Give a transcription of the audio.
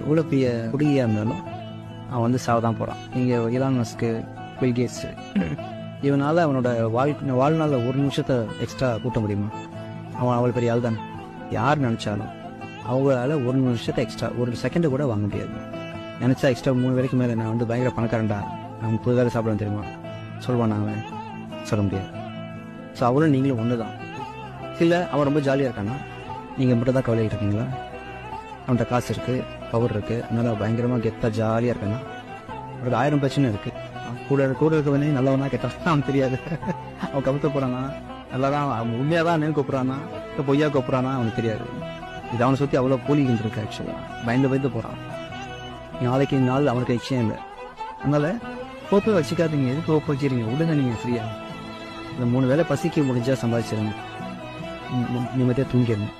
எவ்வளோ பெரிய குடியாக இருந்தாலும் அவன் வந்து சாவ தான் போகிறான். இங்கே இலான் மஸ்க்கு, பில் கேட்ஸு, இவனால் அவனோட வாழ்நாளில் ஒரு நிமிஷத்தை எக்ஸ்ட்ரா கூட்ட முடியுமா? அவன் அவ்வளோ பெரிய ஆள் தானே. யார் நினச்சாலும் அவங்களால ஒரு நிமிஷத்தை எக்ஸ்ட்ரா ஒரு செகண்டு கூட வாங்க முடியாது. நினச்சா எக்ஸ்ட்ரா 3 வேலைக்கு மேலே நான் வந்து பயங்கர பணக்காரன்டா, அவன் புது வேலை சாப்பிடணும் தெரியுமா சொல்லுவான். அவன் சொல்ல முடியாது. ஸோ அவளும் நீங்களும் ஒன்று தான். இல்லை அவன் ரொம்ப ஜாலியாக இருக்கான்னா நீங்கள் மட்டும் தான் கவலையாக இருக்கீங்களா? அவன்கிட்ட காசு இருக்குது, பவர் இருக்குது, அதனால் பயங்கரமாக கெத்தாக ஜாலியாக இருக்கான்னா அவனுக்கு 1000 பிரச்சனை இருக்குது. கூட இருக்கவனே நல்லவனா கெட்டவனா அவன் தெரியாது. அவன் கவுத்த போகிறானா நல்லா தான், அவன் உண்மையாக தான் அண்ணன் கூப்பிட்றானா இல்லை பொய்யா கூப்பிட்றானா அவனுக்கு தெரியாது. இது அவனை சுற்றி அவ்வளோ போலிக்கிட்டு இருக்கு. ஆக்சுவலாக பயந்து போகிறான். நாளைக்கு நாள் அவனுக்கு நிச்சயம் இல்லை. அதனால் கோப்பை வச்சுக்காதீங்க. எதுக்கு கோப்பை வச்சுருங்க? உடனே நீங்கள் ஃப்ரீயாக இந்த 3 வேளை பசிக்க முடிஞ்சால் சம்பாதிச்சிருங்க. நிம்மதியாக தூங்கிடணும்.